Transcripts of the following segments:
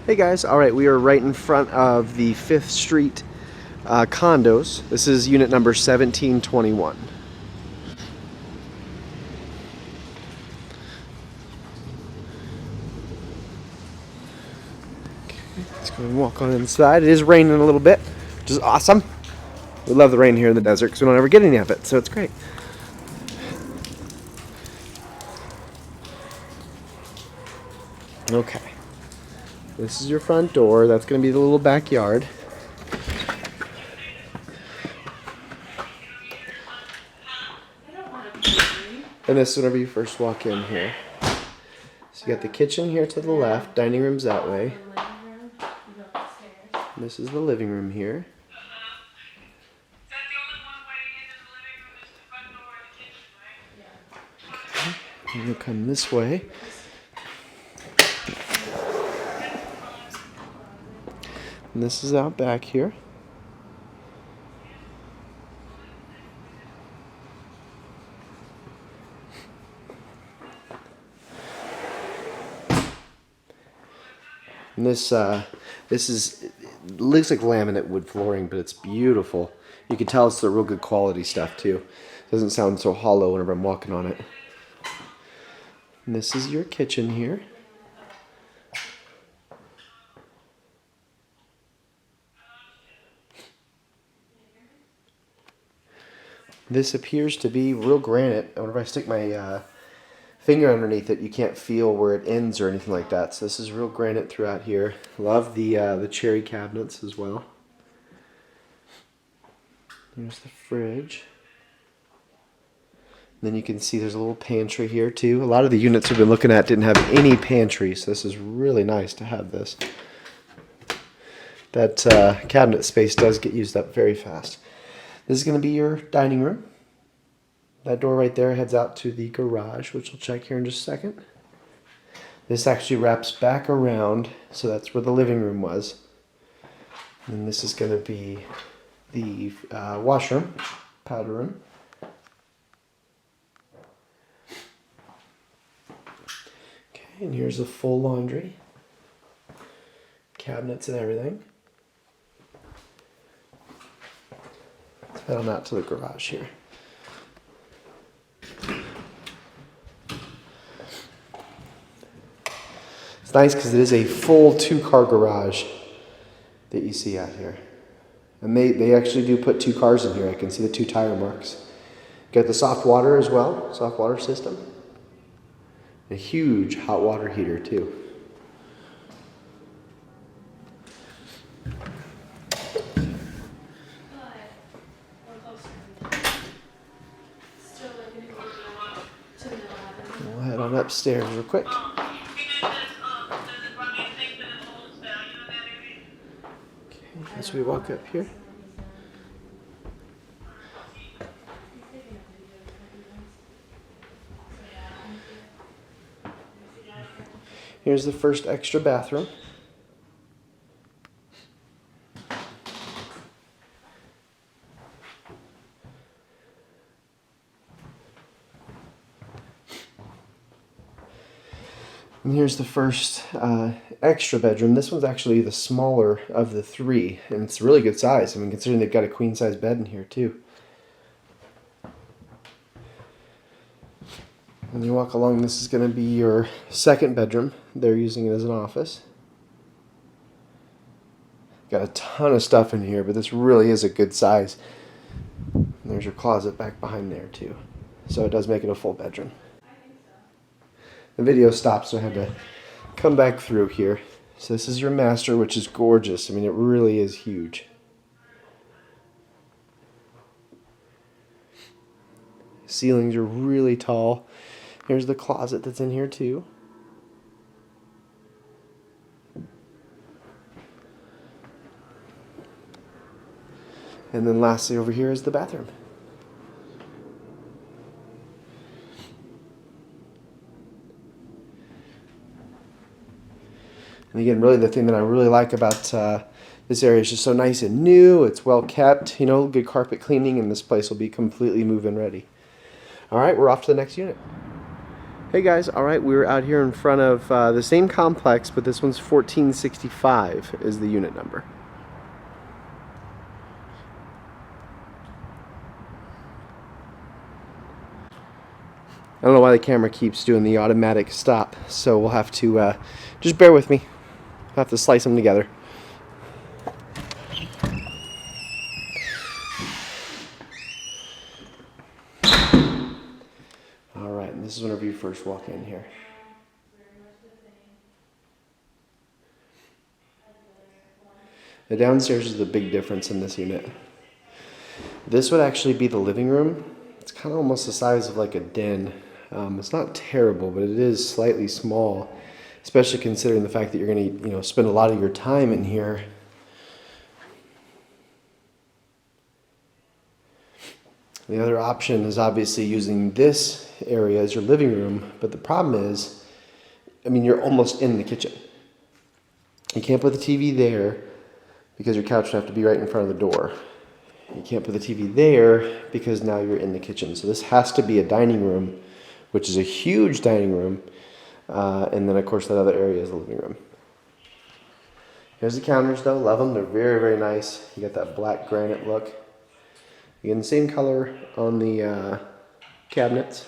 Hey guys, alright, we are right in front of the 5th Street condos. This is unit number 1721. Let's go and walk on inside. It is raining a little bit, which is awesome. We love the rain here in the desert because we don't ever get any of it, so it's great. Okay. This is your front door. That's going to be the little backyard. And this is whenever you first walk in here. So you got the kitchen here to the left, dining room's that way. This is the living room here. Okay. And you'll come this way. And this is out back here. And this is, it looks like laminate wood flooring, but it's beautiful. You can tell it's the real good quality stuff too. It doesn't sound so hollow whenever I'm walking on it. And this is your kitchen here. This appears to be real granite. Whenever I stick my finger underneath it, you can't feel where it ends or anything like that. So this is real granite throughout here. Love the cherry cabinets as well. There's the fridge. And then you can see there's a little pantry here too. A lot of the units we've been looking at didn't have any pantry, so this is really nice to have this. That cabinet space does get used up very fast. This is going to be your dining room. That door right there heads out to the garage, which we'll check here in just a second. This actually wraps back around, so that's where the living room was. And this is going to be the washroom, powder room. Okay, and here's the full laundry. Cabinets and everything. Let's head on out to the garage here. It's nice because it is a full 2-car garage that you see out here. And they actually do put 2 cars in here. I can see the 2 tire marks. Got the soft water as well, soft water system. A huge hot water heater too. We'll head on upstairs real quick. As we walk up here. Here's the first extra bathroom. And here's the first extra bedroom. This one's actually the smaller of the 3, and it's a really good size. I mean, considering they've got a queen size bed in here too. When you walk along, this is going to be your second bedroom. They're using it as an office. Got a ton of stuff in here, but this really is a good size. And there's your closet back behind there too. So it does make it a full bedroom. The video stopped, so I had to come back through here. So this is your master, which is gorgeous. I mean, it really is huge. Ceilings are really tall. Here's the closet that's in here too. And then lastly over here is the bathroom. And again, really the thing that I really like about this area is just so nice and new. It's well kept, you know, good carpet cleaning, and this place will be completely move-in ready. All right, we're off to the next unit. Hey guys, alright, we're out here in front of the same complex, but this one's 1465 is the unit number. I don't know why the camera keeps doing the automatic stop, so we'll have to just bear with me. I'll have to slice them together. Alright, and this is whenever you first walk in here. The downstairs is the big difference in this unit. This would actually be the living room. It's kind of almost the size of like a den. It's not terrible, but it is slightly small, especially considering the fact that you're going to, spend a lot of your time in here. The other option is obviously using this area as your living room, but the problem is, you're almost in the kitchen. You can't put the TV there because your couch would have to be right in front of the door. You can't put the TV there because now you're in the kitchen. So this has to be a dining room, which is a huge dining room, and then of course that other area is the living room. Here's the counters though, love them, they're very, very nice. You got that black granite look. You get the same color on the cabinets.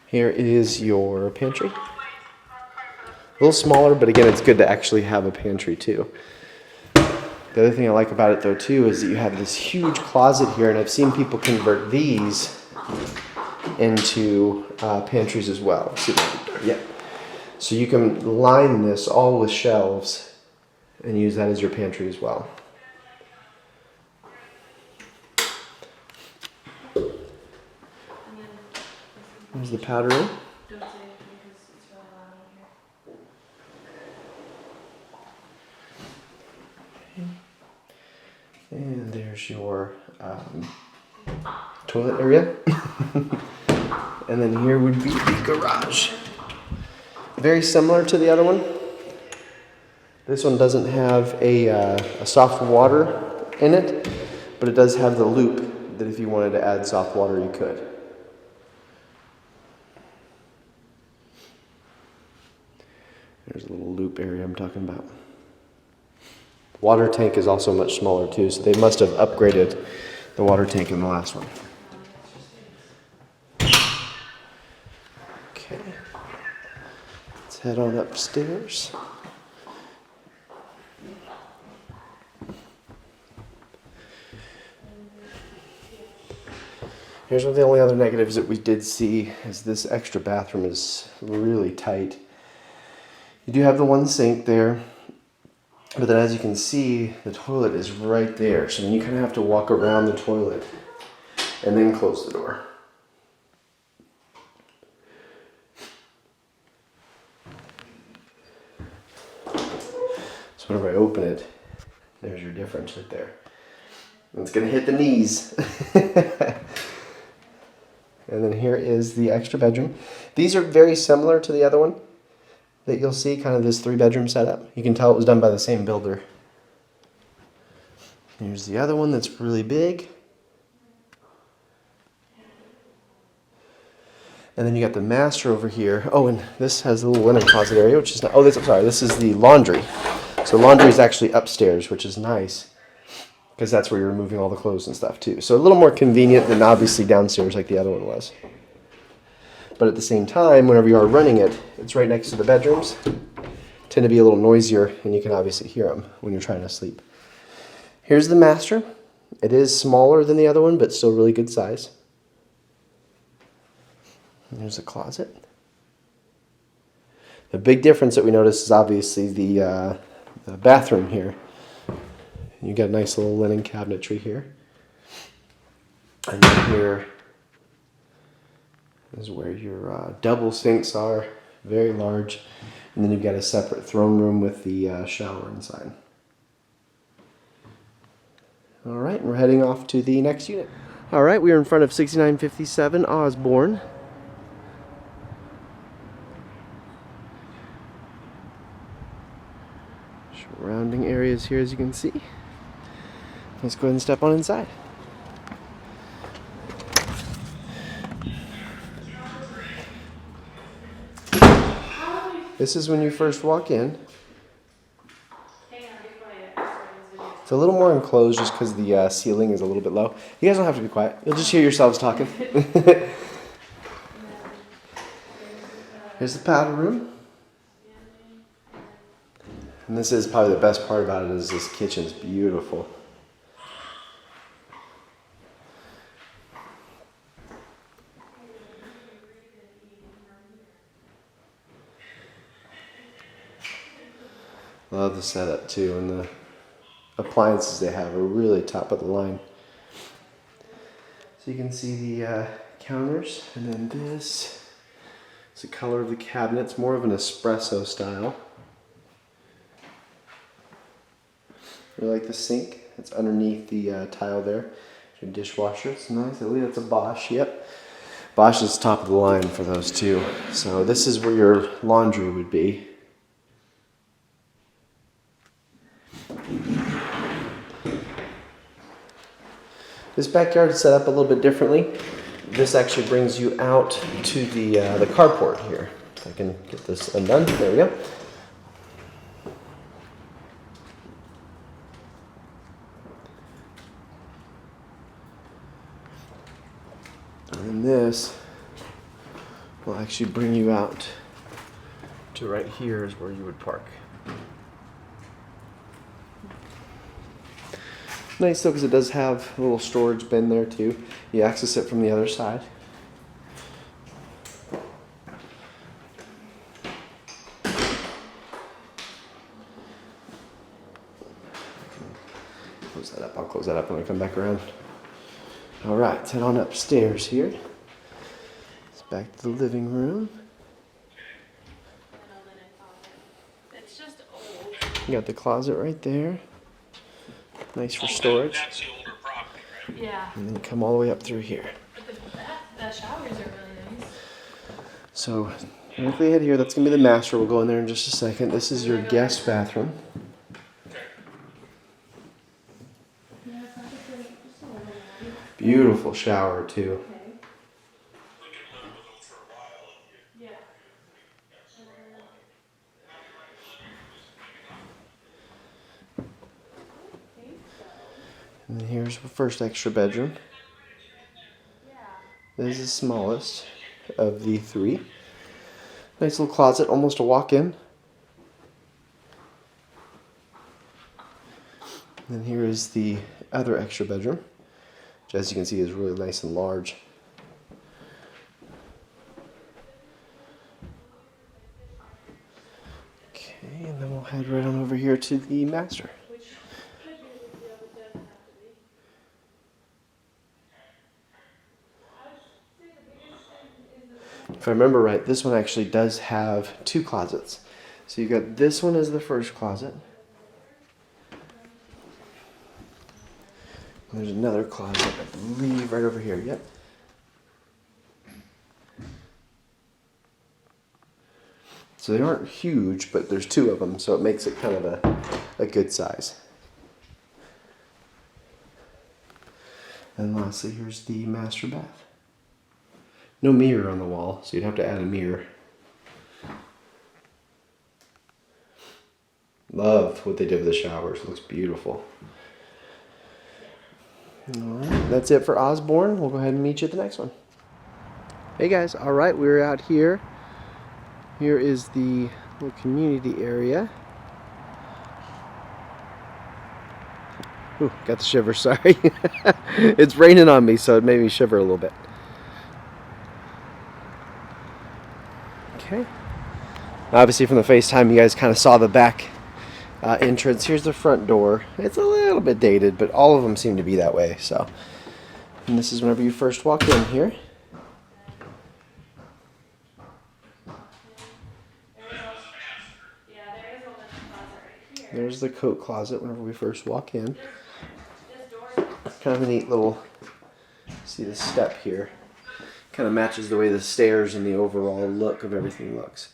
Here is your pantry. A little smaller, but again, it's good to actually have a pantry too. The other thing I like about it though too is that you have this huge closet here, and I've seen people convert these into pantries as well. Yeah. So you can line this all with shelves and use that as your pantry as well. There's the powder room. And there's your toilet area. And then here would be the garage. Very similar to the other one. This one doesn't have a soft water in it, but it does have the loop that if you wanted to add soft water, you could. There's a little loop area I'm talking about. Water tank is also much smaller too, so they must have upgraded the water tank in the last one. Okay, let's head on upstairs. Here's one of the only other negatives that we did see is this extra bathroom is really tight. You do have the one sink there, but then as you can see, the toilet is right there. So then you kind of have to walk around the toilet and then close the door. So whenever I open it, there's your difference right there. And it's going to hit the knees. And then here is the extra bedroom. These are very similar to the other one that you'll see, kind of this 3-bedroom setup. You can tell it was done by the same builder. Here's the other one that's really big. And then you got the master over here. Oh, and this has a little linen closet area, which is not, I'm sorry, this is the laundry. So laundry is actually upstairs, which is nice, because that's where you're removing all the clothes and stuff too. So a little more convenient than obviously downstairs like the other one was. But at the same time, whenever you are running it, it's right next to the bedrooms. Tend to be a little noisier, and you can obviously hear them when you're trying to sleep. Here's the master. It is smaller than the other one, but still really good size. And there's the closet. The big difference that we notice is obviously the bathroom here. You got a nice little linen cabinetry here. And then here is where your double sinks are, very large. And then you've got a separate throne room with the shower inside. All right, we're heading off to the next unit. All right, we are in front of 6957 Osborne. Surrounding areas here, as you can see. Let's go ahead and step on inside. This is when you first walk in. It's a little more enclosed just because the ceiling is a little bit low. You guys don't have to be quiet. You'll just hear yourselves talking. Here's the powder room. And this is probably the best part about it is this kitchen's beautiful. Love the setup too, and the appliances they have are really top of the line. So you can see the counters, and then this is the color of the cabinet. It's more of an espresso style. I like the sink. It's underneath the tile there. Your dishwasher. It's nice. I believe that's a Bosch. Yep. Bosch is top of the line for those two. So this is where your laundry would be. This backyard is set up a little bit differently. This actually brings you out to the carport here. If I can get this undone. There we go. And this will actually bring you out to right here is where you would park. Nice though, because it does have a little storage bin there too. You access it from the other side. Close that up. I'll close that up when I come back around. All right, let's head on upstairs here. It's back to the living room. It's just old. You got the closet right there. Nice for storage. That's the older property, right? Yeah. And then you come all the way up through here. But the showers are really nice. So, directly ahead here, that's going to be the master. We'll go in there in just a second. This is your guest bathroom. Beautiful shower, too. Yeah. And then here's the first extra bedroom. This is the smallest of the three. Nice little closet, almost a walk-in. And then here is the other extra bedroom, which as you can see is really nice and large. Okay, and then we'll head right on over here to the master. If I remember right, this one actually does have two closets. So you got this one as the first closet. And there's another closet, I believe, right over here. Yep. So they aren't huge, but there's two of them, so it makes it kind of a good size. And lastly, here's the master bath. No mirror on the wall, so you'd have to add a mirror. Love what they did with the showers. It looks beautiful. Alright, that's it for Osborne. We'll go ahead and meet you at the next one. Hey guys, alright, we're out here. Here is the little community area. Ooh, got the shiver, sorry. It's raining on me, so it made me shiver a little bit. Okay. Obviously from the FaceTime you guys kind of saw the back entrance. Here's the front door. It's a little bit dated, but all of them seem to be that way. So, and this is whenever you first walk in here. There's the coat closet whenever we first walk in. Kind of a neat little, see the step here. Kind of matches the way the stairs and the overall look of everything looks.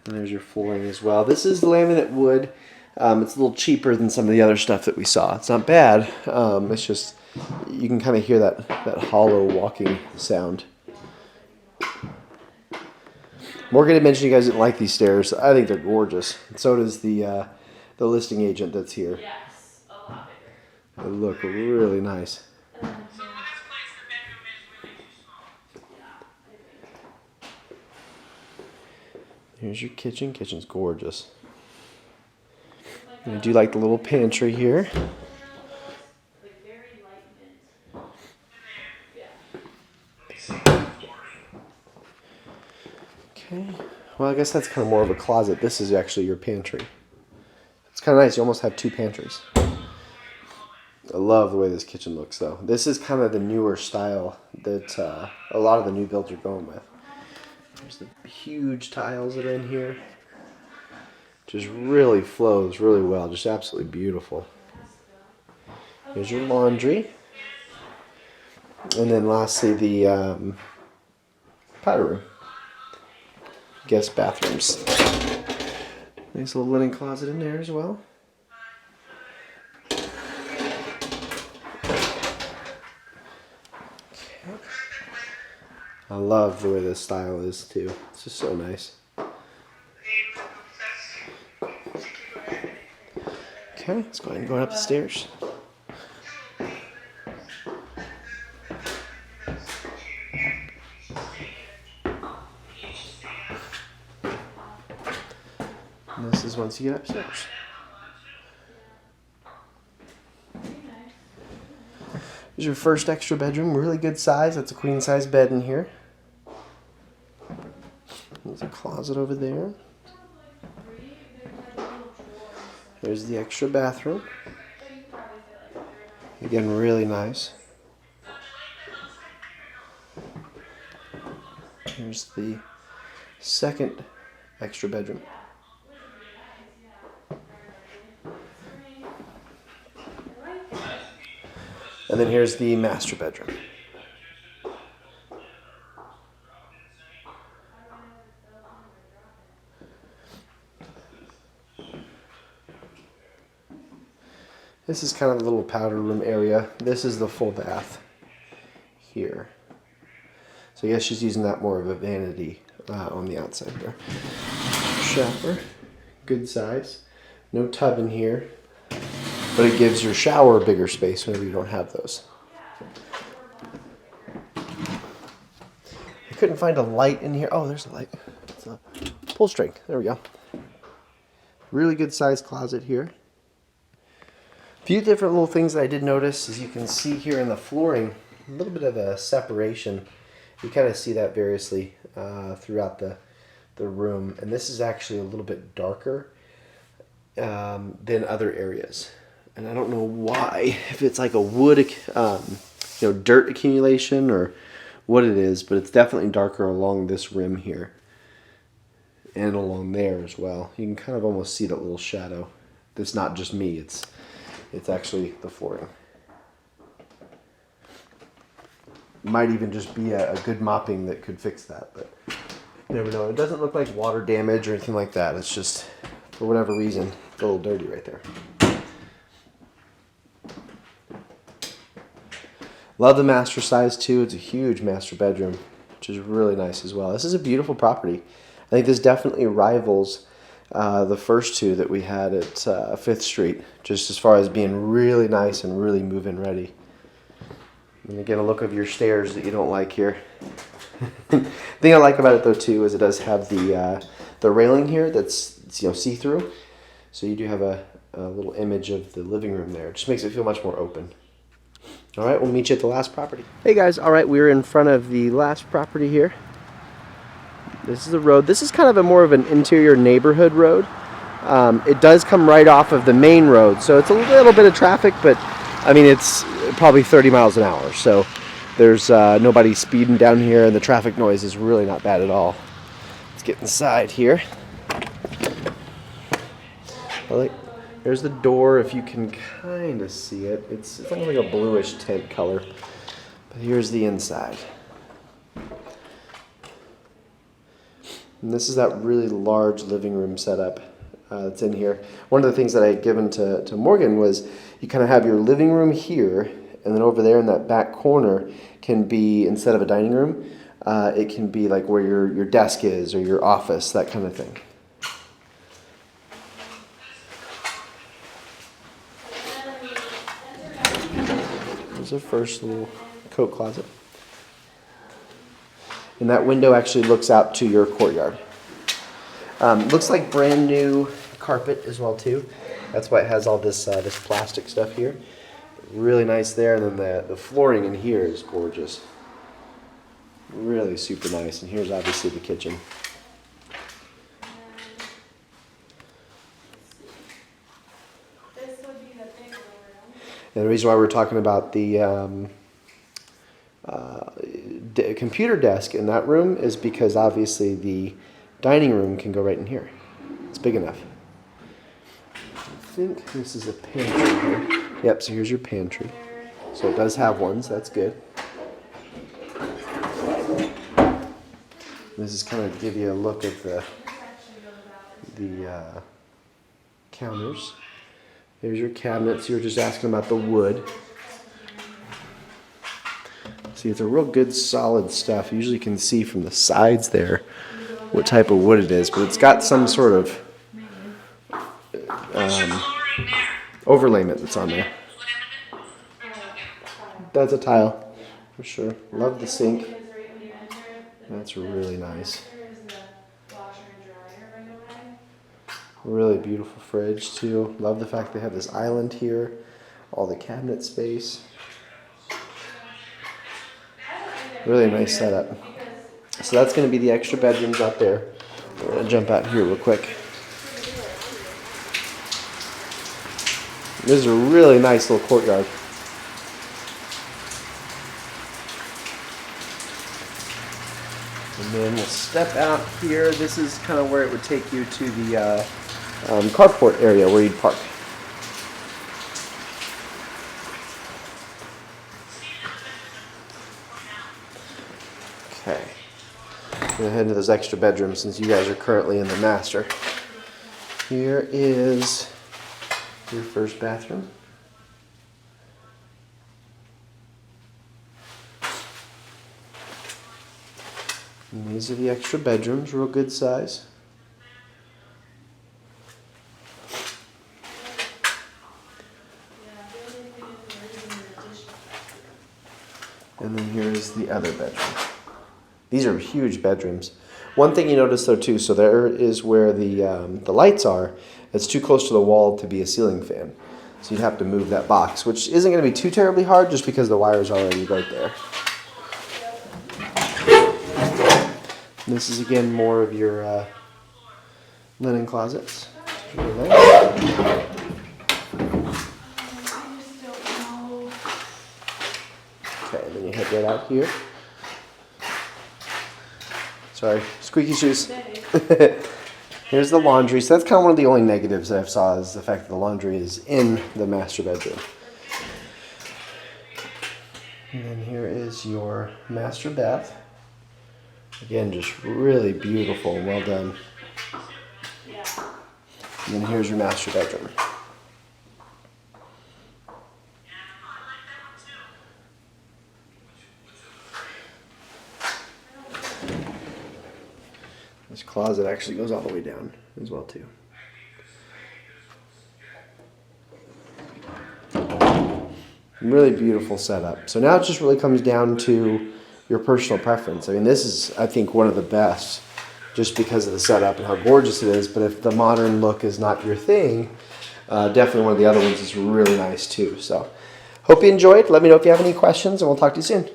And there's your flooring as well. This is laminate wood. It's a little cheaper than some of the other stuff that we saw. It's not bad. It's just, you can kind of hear that hollow walking sound. Morgan had mentioned you guys didn't like these stairs. I think they're gorgeous. And so does the listing agent that's here. Yes, a lot bigger. They look really nice. Here's your kitchen. Kitchen's gorgeous. And I do like the little pantry here. Like very light mint. Okay. Well, I guess that's kind of more of a closet. This is actually your pantry. It's kind of nice. You almost have two pantries. I love the way this kitchen looks, though. This is kind of the newer style that a lot of the new builds are going with. There's the huge tiles that are in here. Just really flows really well. Just absolutely beautiful. Here's your laundry. And then lastly, the powder room. Guest bathrooms. Nice little linen closet in there as well. I love the way this style is too. It's just so nice. Okay, let's go ahead and go up the stairs. And this is once you get upstairs. Here's your first extra bedroom, really good size. That's a queen size bed in here. There's a closet over there. There's the extra bathroom. Again, really nice. Here's the second extra bedroom. And then here's the master bedroom. This is kind of the little powder room area. This is the full bath here. So I guess she's using that more of a vanity on the outside there. Shower, good size. No tub in here, but it gives your shower a bigger space whenever you don't have those. I couldn't find a light in here. Oh, there's a light. It's a pull string. There we go. Really good size closet here. A few different little things that I did notice, as you can see here in the flooring, a little bit of a separation. You kind of see that variously throughout the room. And this is actually a little bit darker than other areas. And I don't know why, if it's like a wood, dirt accumulation or what it is, but it's definitely darker along this rim here and along there as well. You can kind of almost see that little shadow. That's not just me, it's actually the flooring. Might even just be a good mopping that could fix that, but you never know. It doesn't look like water damage or anything like that. It's just, for whatever reason, it's a little dirty right there. Love the master size too. It's a huge master bedroom, which is really nice as well. This is a beautiful property. I think this definitely rivals the first two that we had at 5th Street, just as far as being really nice and really move-in ready. And again, a look of your stairs that you don't like here. The thing I like about it though too is it does have the railing here that's see-through, so you do have a little image of the living room there. It just makes it feel much more open. All right, we'll meet you at the last property. Hey guys, all right, we're in front of the last property here. This is the road. This is kind of more of an interior neighborhood road. It does come right off of the main road, so it's a little bit of traffic, but I mean, it's probably 30 miles an hour, so there's nobody speeding down here, and the traffic noise is really not bad at all. Let's get inside here. There's the door, if you can kind of see it. It's like a bluish tint color. But here's the inside. And this is that really large living room setup that's in here. One of the things that I had given to Morgan was you kind of have your living room here, and then over there in that back corner can be, instead of a dining room, It can be like where your desk is or your office, that kind of thing. There's a first little coat closet. And that window actually looks out to your courtyard. Looks like brand new carpet as well too. That's why it has all this this plastic stuff here. Really nice there, and then the flooring in here is gorgeous. Really super nice. And here's obviously the kitchen. This would be the big room. And the reason why we're talking about the computer desk in that room is because obviously the dining room can go right in here. It's big enough. I think this is a pantry here. Yep, so here's your pantry. So it does have one, so that's good. This is kind of to give you a look at the counters. There's your cabinets. You were just asking about the wood. See, it's a real good solid stuff. You usually can see from the sides there what type of wood it is, but it's got some sort of overlayment that's on there. That's a tile, for sure. Love the sink. That's really nice. Really beautiful fridge too. Love the fact they have this island here. All the cabinet space. Really nice setup. So that's going to be the extra bedrooms out there. We're going to jump out here real quick. This is a really nice little courtyard. And then we'll step out here. This is kind of where it would take you to the carport area where you'd park. Okay. I'm going to head into those extra bedrooms since you guys are currently in the master. Here is your first bathroom. And these are the extra bedrooms, real good size. And then here's the other bedroom. These are huge bedrooms. One thing you notice though too, so there is where the lights are. It's too close to the wall to be a ceiling fan. So you'd have to move that box, which isn't going to be too terribly hard just because the wire's already right there. And this is again more of your linen closets. Really nice. Okay, then you head right out here. Sorry, squeaky shoes. Here's the laundry. So that's kind of one of the only negatives that I've saw is the fact that the laundry is in the master bedroom. And then here is your master bath. Again, just really beautiful and well done. And then here's your master bedroom. This closet actually goes all the way down as well too. Really beautiful setup. So now it just really comes down to your personal preference. I mean, this is, I think, one of the best just because of the setup and how gorgeous it is. But if the modern look is not your thing, definitely one of the other ones is really nice too. So hope you enjoyed. Let me know if you have any questions and we'll talk to you soon.